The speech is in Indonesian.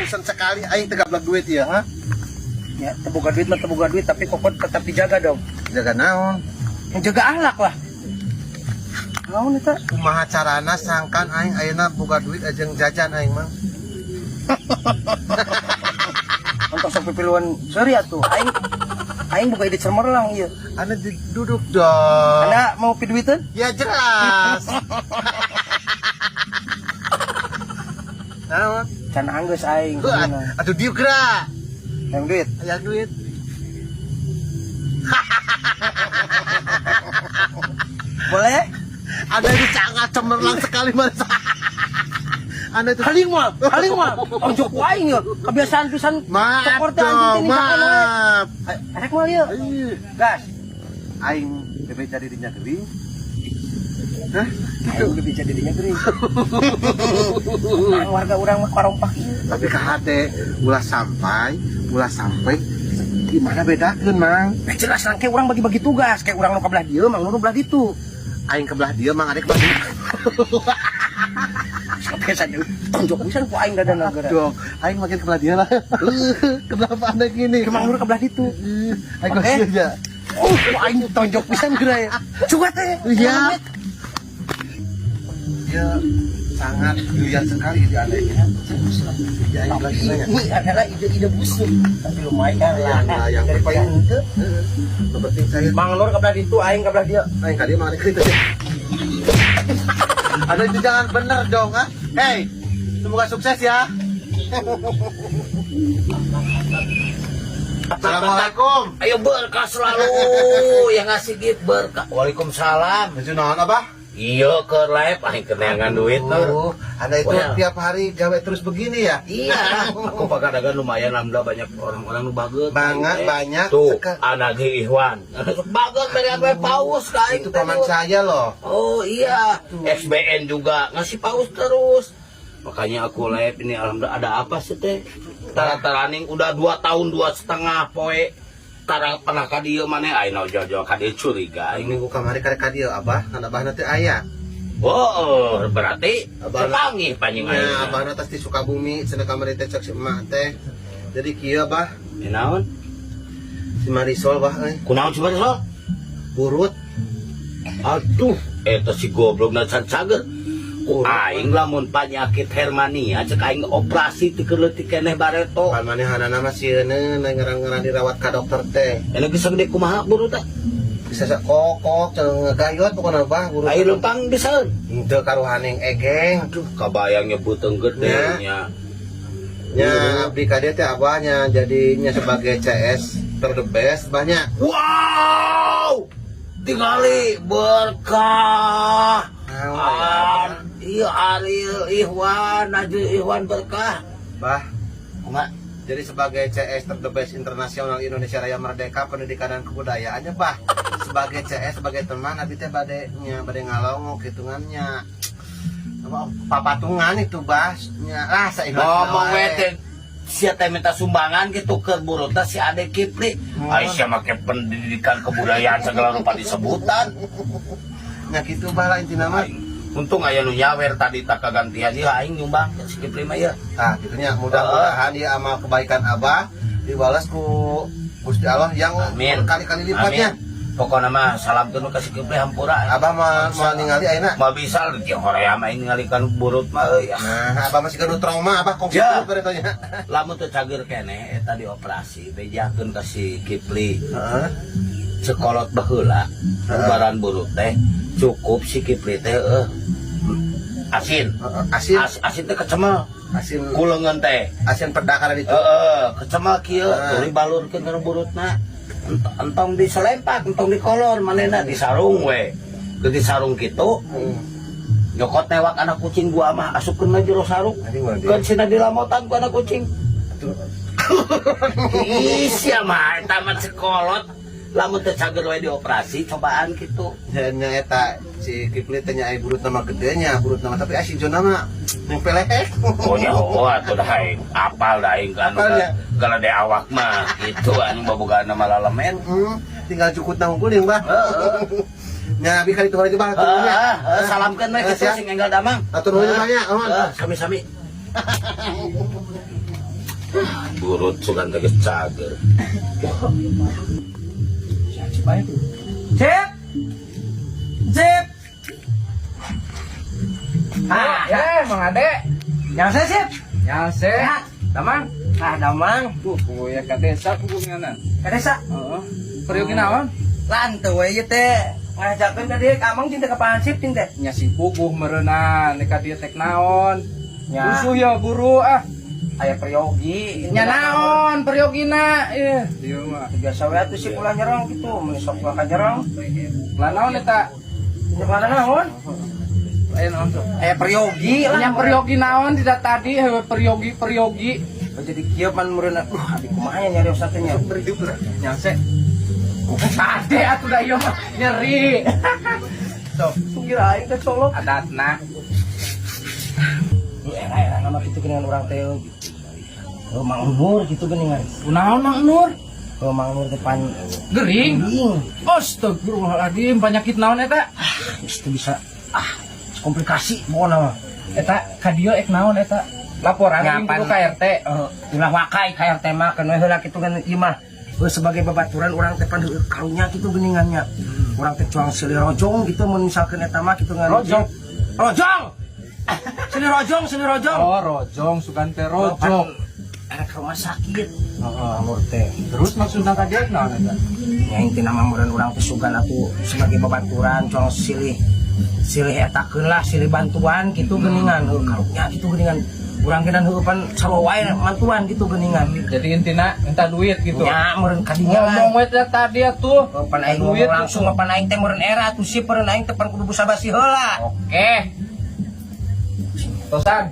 Pisan sekali aing teu gablak duit ya, ha? Ya, teboga duit mah teboga duit, tapi kokot tetap dijaga dong. Jaga naon? Yang jaga ahlak lah. Naon eta? Kumaha carana sangkan aing ayeuna boga duit ajeng jajan aing mah. Untuk sok pipiluan sorry atuh. Aing boga ide cemerlang ieu. Anda duduk dong. Anda mau piduiteun? Ya jelas. Naon? Can anggeus aing. Aduh dieu geura. Yang duit. Aya duit. Boleh? Ada di sangat cemerlang sekali mas. Anda itu Haling mah. Onjok aing ya. Kebiasaan pisan maaf cokor teh anjing dong, teh misalkan we. maaf. Rek mah ieu. Gas. Aing bebe jadi dinya geuring. Hah? Aing lebih jadi dinya geuring. Warga urang mah karompak ieu. Tapi kahate ulah sampai gimana bedakeun mang? Jelas lang kayak urang bagi-bagi tugas, kayak urang nu kabelah dieu, mang nu belah ditu. Aing kebelah dia mang adek bagi. Kebiasaan deui. Tonjok pisan ku aing dadan nagara. Dong, aing makin kebelah dia lah. Kebelah apa anda gini? Mang nu kabelah ditu. Aing kasih aja. Oh, ku aing tonjok pisan geura ya. Coba teh. Iya. Dia sangat liar sekali di adeknya. Ya, aing lagi nanya. Ini adalah ide-ide busuk, tapi lumayan lah. Yang terpenting itu, yang penting saya. Mang Nur kabelah ditu, aing kabelah dia. Aing kali mah ada kritis. Ada itu jangan bener dong, ah. Hey, semoga sukses ya. Assalamualaikum. Ayo berkah selalu yang ngasih gift berkah. Waalaikumsalam. Baju naon abah? Iya ke live aing keneangan duit Nur. Anda itu Well. tiap hari gawe terus begini ya? Iya, aku pagadagan lumayan alhamdulillah banyak orang-orang nu bageut. Banyak. Tuh, anak Ikhwan. Bageut mere ame paus ka aing Itu teh, paman Nur. saya loh. Oh iya, SBN juga ngasih paus terus. Makanya aku live ini alhamdulillah ada apa sih teh? Tara-taraning udah 2 tahun 2,5 poe. Tara pernah ka dieu maneh ayeuna jojo ka dieu curiga. Ini minggu kamari karek ka dieu abah, kan abah nanti aya. Oh, berarti Abah- sepanggih panjang Ya, ayeuna. abah nanti di Sukabumi, cenah kamari teh cek si emak teh. Jadi kieu abah, Naon? si Marisol bah Kunaon coba so? burut. Aduh, eta si goblok na cager. Aing lamun penyakit hermania cek aing operasi ti keleutik keneh bareto. Kan manehana nama sieun ngarang-ngarang dirawat ka dokter teh. Ene geus gede kumaha buru teh? Bisa kokok jeung ngegayot pokona bah burut. Aing lempang disaeun. Henteu karuhaning egeng. Aduh, kabayang nyebuteun gede nya. Nya abdi ka dieu teh abahnya jadinya sebagai CS ter the best banyak. Wow! Tingali berkah. Iya Ariel Ikhwan, Najul Ikhwan berkah. Bah, Enggak. jadi sebagai CS ter the best internasional Indonesia Raya Merdeka Pendidikan dan Kebudayaannya bah. Sebagai CS sebagai teman abdi teh bade ngalongok hitungannya. Papatungan itu bahasnya lah Ngomong wete sia teh minta sumbangan gitu ke buru teh si Ade Kipli. Aisyah make pendidikan kebudayaan segala rupa disebutan. Nya kitu bah lah intina mah. Untung aya nu nyawer tadi tak kagantian ieu aing nyumbang ke si Kipli mah ieu. Nah, gitunya mudah-mudahan dia amal kebaikan abah dibalas ku Gusti Allah yang Amin. berkali-kali lipatnya. Pokoknya mah salam tunu ka si Kipli hampura. Abah mau ningali ayeuna. Mah bisa di Korea mah ini ngalihkan burut mah euy. Nah, abah masih kena trauma abah kongsi Ya. dulu beritanya. Lamun teu cager keneh eta dioperasi bejakeun ka si Kipli. Heeh. Sekolot baheula lebaran burut teh cukup si Kipli teh asin. Asin, Asin teh kecemel asin, kuleungeun teh. asin pedak kana ditu. Kecemel kieu tuluy balurkeun kana burutna. Entong diselempak, entong dikolor manehna disarung we. Ke disarung kitu nyokot newak anak kucing gua mah asupkeun na jero sarung. Anjing mah dia. Keun cenah dilamotan ku anak kucing. Ih, sia mah eta mah sekolot. Lamun teu cager we dioperasi cobaan kitu. Nya eta si Kipli teh nya aya burut nama gedenya, burut nama tapi asin jona mah nempel Pokoknya atuh dah aing apal dah aing kan Apalnya? kalau de awak mah gitu anu boboga nama lalemen. Tinggal cukup nangkul yang bah. Nya abi kali tuh bah turunnya. Salamkeun we kitu sing enggal damang. Atur nuhun banyak, aman. Sami-sami. Burut sugan teges cager. Siapa itu? Cep! Cep! Ah, Ya, Mang Ade. yang saya Cep? Yang se. Ya. Damang. Ah, damang. Ya ka desa hubunganna. Ka desa. Heeh. Periuk naon? Lantu we ieu teh. Ngajakeun ka dieu ka amang cinta ka pansip teh. Nya si puguh meureunna nika dieu tek naon? Nya. Usuh ya guru ah. Aya peryogi. Nya naon periogina? Dieu mah. Biasa we atuh si ulah nyerang gitu, mun sok ka nyerang. Lah naon eta? Nyerang naon? Aya naon tuh? Aya peryogi lah. Nya periogi naon tidak tadi hewe periogi. Jadi kieu man meureunna. Adik kumaha nya nyari satu nya. Nya se. Ade atuh da ieu mah nyeri. Sok, kira aing teh colok. Adatna. Era nama kitu geuningan urang teh. Oh, Mang Nur gitu geuningan. Kunaon Mang Nur? Oh, Mang Nur depan Gering. gering. Astagfirullahaladzim, penyakit naon eta? Itu bisa komplikasi pokoknya mah. Eta kadio ek naon eta? Laporan Nyapan. kudu ka RT. Ulah wakai kayak tema kan we heula kitu kan ieu mah. Sebagai babaturan urang teh pan karunya kitu geuningannya. Urang teh cuang silih rojong gitu mun misalkeun eta mah kitu ngan. Rojong. Rojong. Silih rojong. Oh, rojong sugan teh rojong. Ada ke rumah sakit. Heeh. Amur teh. Terus maksudna ka dia naon eta? Ya intina mah meureun urang teh sugan atuh sebagai babaturan cuang silih etakeun lah silih bantuan gitu geuningan. Karunya gitu geuningan. Urang geuna heupan sarua wae mantuan gitu geuningan. Jadi intina minta duit gitu. Ya meureun kadinya Ngomong we teh tadi atuh. pan aing Duit ngomong langsung gitu. pan aing teh meureun era atuh si peureun aing teh pan kudu basa-basi heula. Oke. Tosan.